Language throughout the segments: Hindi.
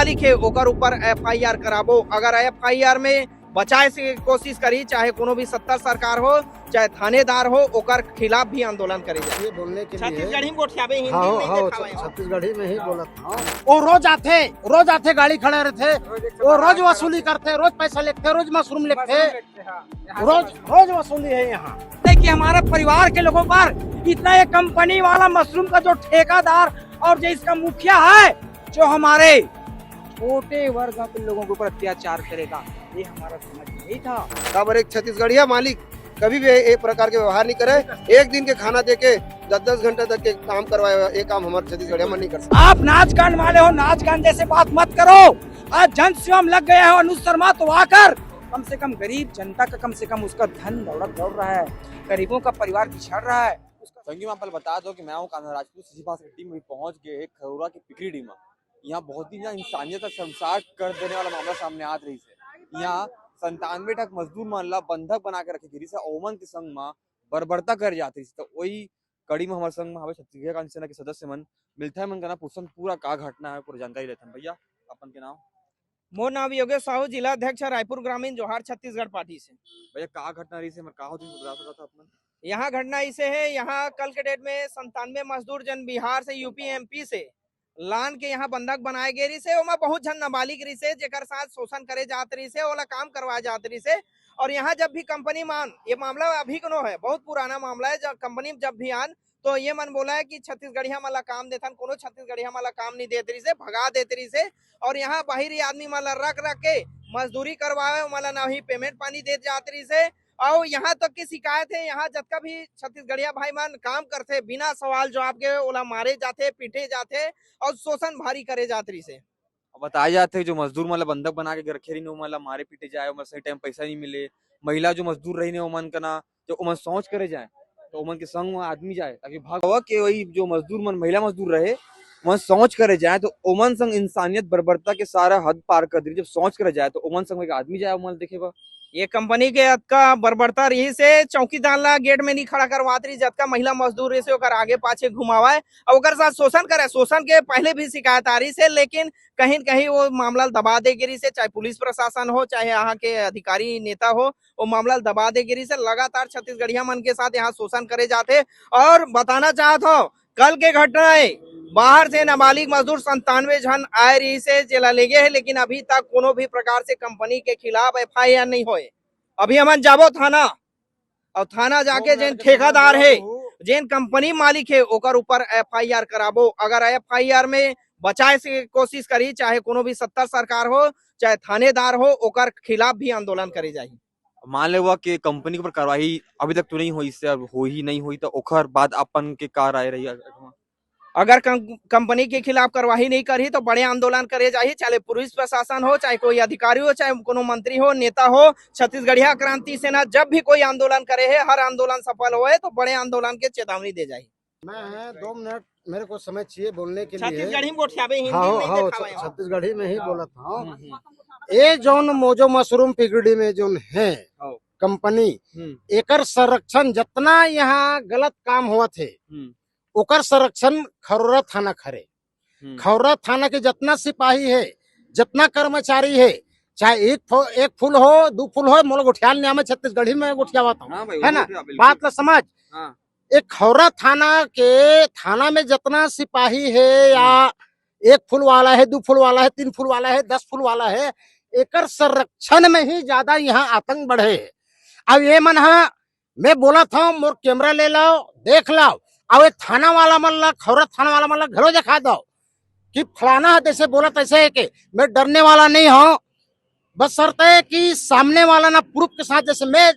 मालिक है ओकर ऊपर FIR कराबो। अगर FIR में बचाए से कोशिश करी, चाहे कोनो भी सत्ता सरकार हो चाहे थानेदार हो, ओकर खिलाफ भी आंदोलन करे जाए। ये बोलने के लिए छत्तीसगढ़ी में गोठियाबे, हिंदी हाँ में नहीं हाँ देखावे हो। छत्तीसगढ़ी में ही बोला था। वो रोज आते गाड़ी खड़े रहते, वो रोज वसूली करते, रोज पैसा लेते, रोज मशरूम लेते, रोज वसूली है यहाँ। देखिए हमारे परिवार के लोगों पर इतना ये कंपनी वाला मशरूम का जो ठेकेदार और जो इसका मुखिया है, जो हमारे छोटे वर्ग के लोगों के ऊपर अत्याचार करेगा, ये हमारा समझ नहीं था। तब एक छत्तीसगढ़िया मालिक कभी भी एक प्रकार के व्यवहार नहीं करे। एक दिन के खाना देके 10-10 घंटे तक के काम करवाए, ये काम हमारे छत्तीसगढ़िया में नहीं कर सकते। आप नाच गान वाले हो, नाच गान जैसे बात मत करो। आज जन सेवा में लग गया है अनुज शर्मा, तो आकर कम से कम गरीब जनता का कम से कम उसका धन दौड़ रहा है, गरीबों का परिवार पिछड़ रहा है। संगी मैं पहले बता दो कि मैं हूँ कान्हा राजपूत सीजीपास की टीम में पहुंच गए खरोरा की पिकरी डी में। यहाँ बहुत ही इंसानियत का शर्मसार कर देने वाला मामला सामने आ रही है। यहाँ 97 टक मजदूर मन ला बंधक बना के रखे गिरी से ओमन के संग में बर्बरता कर जाती। तो वही कड़ी में हमारे संग में हमारे छत्तीसगढ़ कांग्रेस सेना के सदस्य मन मिलता है, मन करना पूछन पूरा का घटना है, पूरा जानकारी लेते हैं। भैया अपन के नाम? मोर नाम योगेश साहू, जिला अध्यक्ष रायपुर ग्रामीण जोहार छत्तीसगढ़ पार्टी से। भैया का घटना रही से का होती बता सकता था अपन? यहाँ घटना इसे है, यहाँ कल के डेट में 97 मजदूर जन बिहार से यूपी MP से लान के यहाँ बंधक बनाए गए रही से। ओमा बहुत जन नाबालिग रही से, जेकर साथ शोषण करे जात रही से, ओला काम करवाए जात रही से। और यहाँ जब भी कंपनी मान, ये मामला अभी कनो है, बहुत पुराना मामला है। जब कंपनी जब भी आन तो ये मन बोला है कि छत्तीसगढ़िया माला काम देथन, कोनो छत्तीसगढ़िया माला काम नहीं देते रही से, भगा देते रही से। और यहाँ बाहरी आदमी माला रख के मजदूरी करवाए, माला ना ही पेमेंट पानी दे जाते रही से। और यहाँ तक की शिकायत है, यहाँ जब का भी छत्तीसगढ़िया भाई मान काम करते बिना सवाल जवाब के ओला मारे जाते, पीटे जाते और शोषण भारी करे जाते रही से। बताया जाते है जो मजदूर मतलब बंधक बना के रखे रही मतलब मारे पीटे जाए, सही टाइम पैसा नहीं मिले। महिला जो मजदूर रही ओमन का ना जो ओमन सोच करे जाए तो ओमन के संग में आदमी जाए ताकि भाग के वही जो मजदूर मन महिला मजदूर रहे वह सोच करे जाए तो ओमन संग इंसानियत बर्बरता के सारा हद पार कर दी। जब सोच करे जाए तो ओमन संग एक आदमी जाए, ओमन देखेगा ये कंपनी के अतका बर्बरता रही से चौकीदार ला गेट में नहीं खड़ा करवात रही, जतका महिला मजदूर रही से ओकर आगे पाछे घुमावाए और ओकर साथ शोषण करे। शोषण के पहले भी शिकायत आ रही से, लेकिन कहीं न कहीं वो मामला दबा दे गिरी से, चाहे पुलिस प्रशासन हो चाहे यहाँ के अधिकारी नेता हो, वो मामला दबा दे गिरी से। लगातार छत्तीसगढ़िया मन के साथ यहाँ शोषण करे जाते। और बताना चाहत हो कल के घटना है, बाहर से नाबालिग मजदूर 97 जन आए रही से जेला ले गए है, लेकिन अभी तक कोनो भी प्रकार से कंपनी के खिलाफ FIR नहीं होए। अभी हम जाबो थाना और थाना जाके जेन ठेकेदार है, जेन कंपनी मालिक है ओकर ऊपर FIR कराबो। अगर FIR में बचाए से कोशिश करी, चाहे कोनो भी सत्ता सरकार हो चाहे थानेदार हो, ओकर खिलाफ भी आंदोलन करे जाही। मान ले हुआ कि कंपनी के ऊपर कार्रवाई अभी तक तो नहीं हुई, इससे हो ही नहीं हुई तो ओकर बाद अपन के का राय रही? अगर कंपनी के खिलाफ कार्रवाई नहीं करी तो बड़े आंदोलन करे जाही, चाहे पुलिस प्रशासन हो चाहे कोई अधिकारी हो चाहे कोनो मंत्री हो नेता हो। छत्तीसगढ़िया क्रांति सेना जब भी कोई आंदोलन करे है, हर आंदोलन सफल होए तो बड़े आंदोलन के चेतावनी दे जाही। मैं 2 मिनट मेरे को समय चाहिए बोलने के लिए। छत्तीसगढ़ी में गोठियाबे, हिंदी हाँ में नहीं हाँ देखावे हो। छत्तीसगढ़ी में ही बोला था। ये जोन मोजो मशरूम पिगड़ी में जोन है कंपनी, एकर संरक्षण जितना यहाँ गलत काम हुआ थे ओकर संरक्षण खरोरा थाना करे। खरोरा थाना के जितना सिपाही है, जितना कर्मचारी है, चाहे एक फुल हो 2 फुल हो, मोल गुठियाल नियम है छत्तीसगढ़ी में गुठियावत है ना, बात ला समझ। एक खरोरा थाना में जितना सिपाही है, या 1 फुल वाला है, 2 फुल वाला है, 3 फुल वाला है, 10 फुल वाला है, एकर संरक्षण में ही ज्यादा यहाँ आतंक बढ़े। अब ये मन मैं बोला था मोर कैमरा ले लाओ देख लाओ, अब थाना वाला मन ला, खरोरा थाना वाला मन ला घरों दिखा दो कि फलाना है, जैसे बोला तैसे है कि मैं डरने वाला नहीं हूँ। बस शर्त है कि सामने वाला ना प्रूफ के साथ, जैसे मैं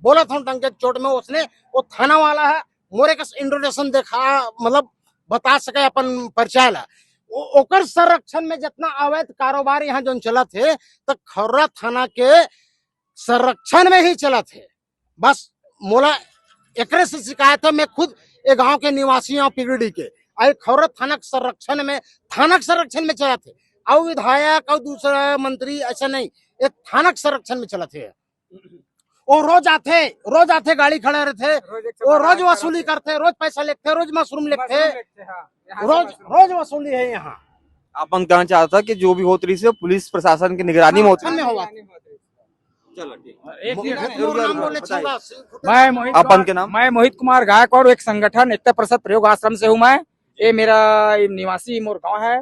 बोला था टंके चोट में, उसने वो थाना वाला है मोरे का इंट्रोडक्शन देखा, मतलब बता सके अपन परिचय ला। ओकर संरक्षण में जितना अवैध कारोबार यहाँ जो चला थे तो खरोरा थाना के संरक्षण में ही चला थे। बस मोला एकरे से शिकायत है। मैं खुद एक गांव के निवासी हूँ पिगड़ी के, और खरोरा थाना के संरक्षण में चला थे। और विधायक और दूसरा मंत्री ऐसा नहीं, एक थाना के संरक्षण में चला थे। वो रोज आते गाड़ी खड़े रहते, वो रोज वसूली करते, रोज पैसा लेते, रोज मशरूम लेते, रोज वसूली है यहाँ। अपन कहना चाहता था कि जो भी होती रही से पुलिस प्रशासन की निगरानी में होती में हुआ। चलो ठीक मैं मोहित अपन के नाम? मैं मोहित कुमार गायकवाड़, एक संगठन एकता प्रसाद प्रयोग आश्रम से हूँ मैं। ये मेरा निवासी मोर गांव है,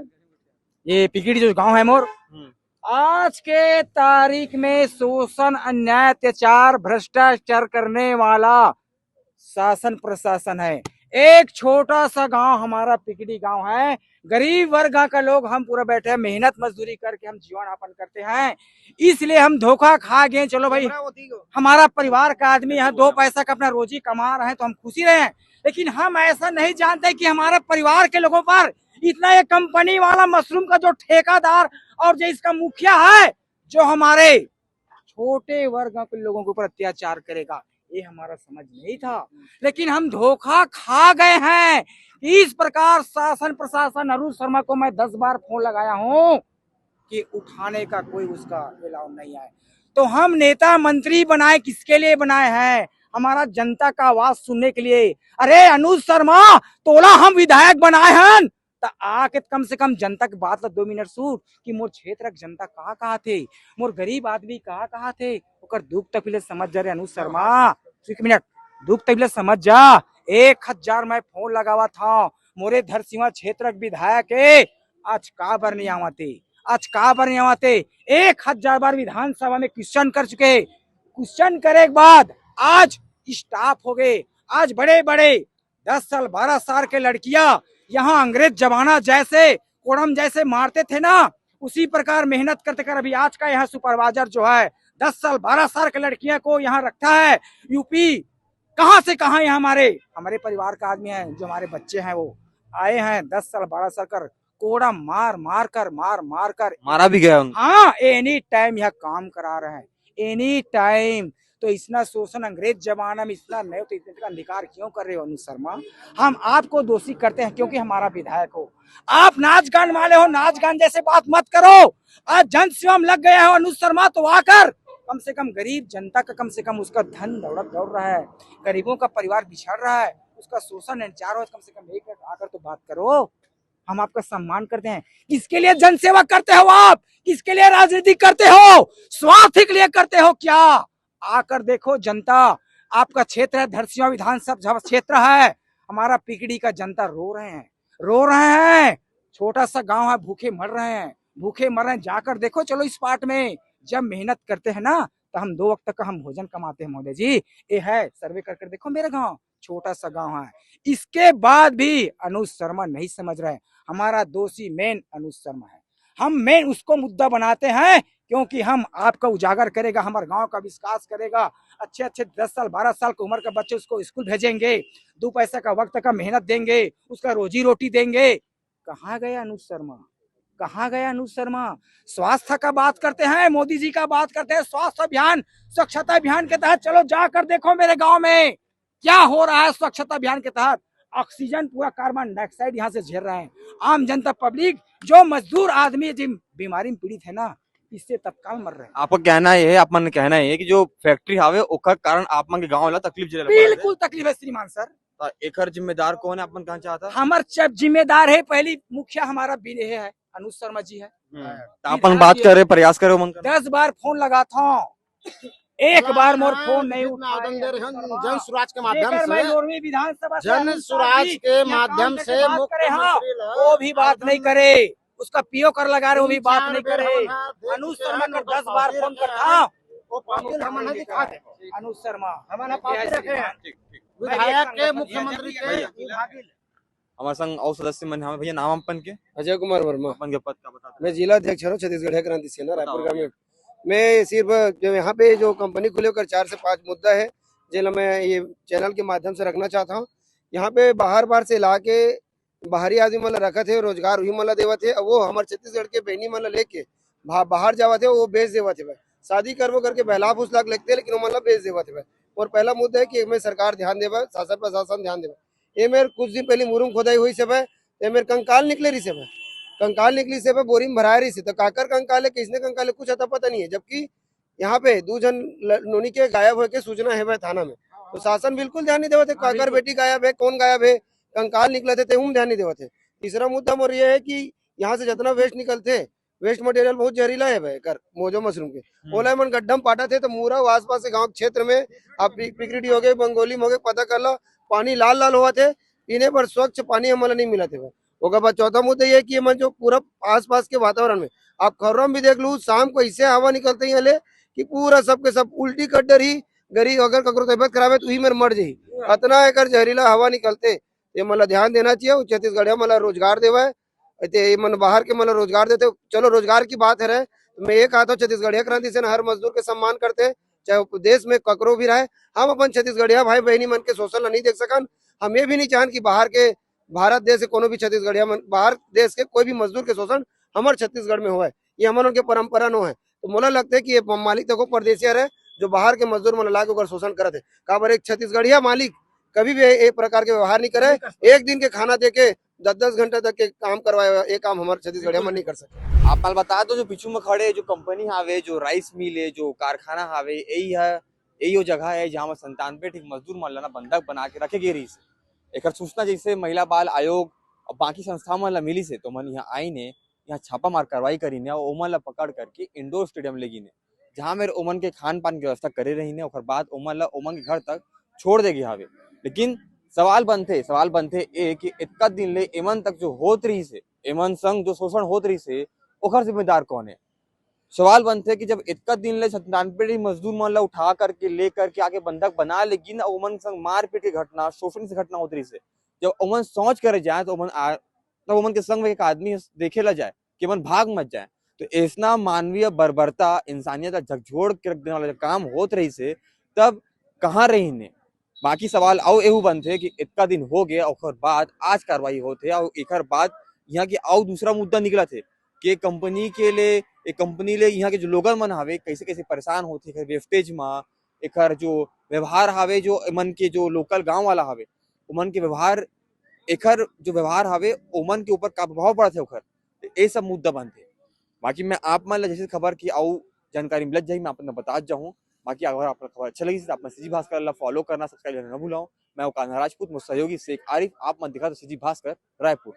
ये पिकीड़ी जो गांव है मोर। आज के तारीख में शोषण, अन्याय, अत्याचार, भ्रष्टाचार करने वाला शासन प्रशासन है। एक छोटा सा गांव हमारा पिकड़ी गांव है, गरीब वर्ग का लोग हम पूरा बैठे हैं, मेहनत मजदूरी करके हम जीवन यापन करते हैं। इसलिए हम धोखा खा गए। चलो भाई, हमारा परिवार का आदमी यहाँ 2 पैसा का अपना रोजी कमा रहे हैं तो हम खुशी रहे, लेकिन हम ऐसा नहीं जानते कि हमारे परिवार के लोगों पर इतना ये कंपनी वाला मशरूम का जो ठेकेदार और जो इसका मुखिया है, जो हमारे छोटे वर्ग के लोगों के ऊपर अत्याचार करेगा, ये हमारा समझ नहीं था। लेकिन हम धोखा खा गए हैं। इस प्रकार शासन प्रशासन अरुण शर्मा को मैं 10 बार फोन लगाया हूँ कि उठाने का कोई उसका अलाउ नहीं है। तो हम नेता मंत्री बनाए किसके लिए बनाए हैं? हमारा जनता का आवाज सुनने के लिए। अरे अनुज शर्मा, तोला हम विधायक बनाए हैं तो आके कम से कम जनता की बात 2 मिनट सुन कि मोर क्षेत्र जनता कहाँ थे, मोर गरीब आदमी कहाँ थे, ओकर दुख तकलीफ समझ जा रे अनुज शर्मा। 1 मिनट दुख तकलीफ समझ जा। 1000 मैं फोन लगावा था मोरे धरसीवा क्षेत्र विधायक है, आज का बार नहीं आवाते, आज का बार नहीं आवाते। 1000 बार विधानसभा में क्वेश्चन कर चुके, क्वेश्चन करे के बाद आज स्टाफ हो गए। आज बड़े बड़े 10 साल 12 साल के लड़कियां यहाँ अंग्रेज जमाना जैसे कोड़म जैसे मारते थे ना, उसी प्रकार मेहनत करते कर अभी आज का यहाँ सुपरवाइजर जो है 10 साल 12 साल के लड़कियां को यहाँ रखता है। यूपी कहाँ से कहाँ यहाँ हमारे परिवार का आदमी है, जो हमारे बच्चे हैं वो आए हैं 10 साल 12 साल कर कोड़ा मार कर मारा भी गया उनको। हाँ, एनी टाइम यह काम करा रहे हैं, एनी टाइम। तो इतना शोषण अंग्रेज जमाना में इतना नहीं, तो इतने का अधिकार क्यों कर रहे हो अनुज शर्मा? हम आपको दोषी करते हैं क्योंकि हमारा विधायक हो। आप नाच गान वाले हो, नाच गान जैसे बात मत करो। आज जन सेवा में लग गया हो अनुज शर्मा, तो आकर कम से कम गरीब जनता का कम से कम उसका धन दौड़ रहा है, गरीबों का परिवार बिछड़ रहा है, उसका शोषण इंतजार हो, कम से कम एक आकर तो बात करो। हम आपका सम्मान करते हैं। किसके लिए जन सेवा करते हो आप? किसके लिए राजनीति करते हो? स्वार्थ के लिए करते हो क्या? आकर देखो जनता, आपका क्षेत्र है धरसीवा विधानसभा क्षेत्र है, हमारा पिकड़ी का जनता रो रहे हैं। छोटा सा गांव है, भूखे मर रहे हैं। जाकर देखो, चलो इस पार्ट में जब मेहनत करते हैं ना तो हम 2 वक्त तक का हम भोजन कमाते हैं महोदय जी। ये है, सर्वे कर देखो, मेरा गांव छोटा सा गांव है। इसके बाद भी अनुज शर्मा नहीं समझ रहे। हमारा दोषी मेन अनुज शर्मा है। हम मेन उसको मुद्दा बनाते हैं क्योंकि हम आपका उजागर करेगा, हमारे गांव का विकास करेगा। अच्छे 10 साल 12 साल की उम्र के बच्चे उसको स्कूल भेजेंगे, 2 पैसा का वक्त का मेहनत देंगे, उसका रोजी रोटी देंगे। कहाँ गया अनुज शर्मा? स्वास्थ्य का बात करते हैं, मोदी जी का बात करते हैं, स्वास्थ्य अभियान, स्वच्छता अभियान के तहत चलो जाकर देखो मेरे गांव में क्या हो रहा है। स्वच्छता अभियान के तहत ऑक्सीजन पूरा कार्बन डाइऑक्साइड यहाँ से झेल रहे हैं आम जनता पब्लिक, जो मजदूर आदमी जिन बीमारी में पीड़ित है ना, इससे तत्काल मर रहे हैं। आपका कहना है, आप मन कहना है कि जो फैक्ट्री हावे ओकर कारण आप मन के गांव वाला तकलीफ झेल रहे हैं? बिल्कुल तकलीफ है श्रीमान सर। तो एकर जिम्मेदार कौन है, आप मन कहना चाहता? हमार जिम्मेदार है पहली मुखिया हमारा बिने है अनुज शर्मा जी है। तो अपन बात करे, प्रयास करे मन 10 बार फोन लगा था, एक बार मोर फोन नहीं उठाया। जन स्वराज के माध्यम से, विधानसभा जन स्वराज के माध्यम से मुख्यमंत्री वो भी बात नहीं करे, उसका पीओ कर लगा रहे वो भी बात नहीं करे। अनुज शर्मा को 10 बार फोन करता, अनुज शर्मा विधायक के मुख्यमंत्री के हमारे संग और सदस्य मन हमें भैया नाम अपन के? अजय कुमार वर्मा। अपन के पद का बता मैं जिला अध्यक्ष हूँ छत्तीसगढ़ है क्रांति सेना रायपुर ग्रामीण। मैं सिर्फ जो यहाँ पे जो कंपनी खुले होकर 4 से 5 मुद्दा है जिला मैं ये चैनल के माध्यम से रखना चाहता हूँ। यहाँ पे बाहर से ला के बाहरी आदमी मतलब रखा थे, रोजगार वही मतलब देवा थे। वो हमारे छत्तीसगढ़ के बहनी मतलब लेके बाहर जावा थे, वो बेच देवा थे। शादी करवो करके बहला फुसला लगते लेकिन वो मतलब बेच देवा थे। और पहला मुद्दा है कि मैं सरकार ध्यान देवा, शासन प्रशासन ध्यान देवा। ये मेरे कुछ दिन पहले मुरुम खोदाई हुई सब है, ये मेरे कंकाल निकले रही सब है, कंकाल निकली से बोरिंग भरा रही से। तो काकर कंकाल है, किसने कंकाल है, कुछ अता पता नहीं है। जबकि यहाँ पे 2 जन नोनी के गायब होके सूचना है थाना में, तो शासन बिल्कुल ध्यान नहीं देते। काकर बेटी गायब है, कौन गायब है, कंकाल निकले थे हम ध्यान नहीं देते। तीसरा मुद्दा मोर ये है कि यहाँ से जितना वेस्ट निकलते वेस्ट मटेरियल बहुत जहरीला है भाई कर मोजो मशरूम के ओला मन गड्ढम पाटा थे तो मूरा आस पास के गाँव क्षेत्र में आप पिकरीडी हो गए बंगोली हो गए पता कर लो पानी लाल लाल हुआ थे पीने पर स्वच्छ पानी हमारा नहीं मिला थे भाई। उसके बाद चौथा मुद्दा ये कि मन जो पूरा आस पास के वातावरण में आप खबरों में भी देख लू शाम को इससे हवा निकलते ही ले कि पूरा सबके सब उल्टी कड्डर ही गरीब अगर ककरो तबियत खराब है तो ही मेरे मर जाही इतना एकर जहरीला हवा निकलते ये मतलब ध्यान देना चाहिए छत्तीसगढ़ मतलब रोजगार देवा है ते मन बाहर के मतलब रोजगार देते चलो रोजगार की बात है रहे तो मैं ये कहता हूँ छत्तीसगढ़िया क्रांति सेना हर मजदूर के सम्मान करते चाहे देश में ककरो भी रहे हम अपन छत्तीसगढ़िया भाई बहनी मन के शोषण नहीं देख सकन हम ये भी नहीं चाहन कि बाहर के भारत देश से कोनो भी छत्तीसगढ़िया बाहर देश के कोई भी मजदूर के शोषण हमारे छत्तीसगढ़ में हुआ है ये हमारे उनके परंपरा नो है तो मोला लगता है कि ये मालिक देखो परदेशिया रहे जो बाहर के मजदूर मन ला के शोषण करते काबर एक छत्तीसगढ़िया मालिक कभी भी एक प्रकार के व्यवहार नहीं करे एक दिन के खाना दे के 10-10 घंटे तक के काम करवाए ये काम हमारे छत्तीसगढ़िया में नहीं कर सकते। आप माल बता दो जो पीछू में खड़े जो कंपनी हावे जो राइस मिल है जो कारखाना हावे यही वो जगह है जहाँ 97 ठीक मजदूर मन ला बंधक बना के रखे गे रही से एक सूचना जैसे महिला बाल आयोग और बाकी संस्था मन ला मिली से तो मन यहाँ आई ने यहाँ छापा मार कार्रवाई करी ने और ओमन ला पकड़ करके इंडोर स्टेडियम ले गी ने जहाँ मेरे ओमन के खान पान की व्यवस्था करे रही ने और बाद ओमन ला ओमन के घर तक छोड़ देगी हावे लेकिन सवाल बनते ए कि इतना दिन ले एमन तक जो होत रही से एमन संग जो शोषण होत रही से ओखर जिम्मेदार कौन है। सवाल बनते कि जब इतना दिन ले 97 मजदूर मन ला उठा करके ले करके आगे बंधक बना लेगी ना ओमन संग मारपीट की घटना शोषण से घटना होत रही से जब ओमन सोच करे जाए तो ओमन के संग में एक आदमी देखे ला जाए कि ओमन भाग मत जाए तो ऐसा मानवीय बर्बरता इंसानियत का झकझोर के रख देने वाला काम होत रही से तब कहाँ रही ने बाकी सवाल आओ एहू बनते कि इतना दिन हो गया और बाद आज कार्रवाई होते और एक बाद यहाँ की आओ दूसरा मुद्दा निकला थे कि कंपनी ले यहाँ के जो लोगन मन हावे कैसे कैसे परेशान होते वेस्टेज में एक जो व्यवहार हावे जो मन के जो लोकल गांव वाला हावे उमन के व्यवहार एकर जो व्यवहार हावे ओमन के ऊपर का प्रभाव पड़ा थे ओखर ये सब मुद्दा बनते बाकी मैं आप मन ला जैसे खबर की आओ जानकारी मिल जाए मैं आपने बता जाऊँ बाकी अगर आपको खबर अच्छा लगी तो आप सीजी भास्कर ला फॉलो करना सब्सक्राइब करना न भूलाओ मैं कान्हा राजपूत मुझ सहयोगी शेख आरिफ आप मन दिखा तो सीजी भास्कर रायपुर।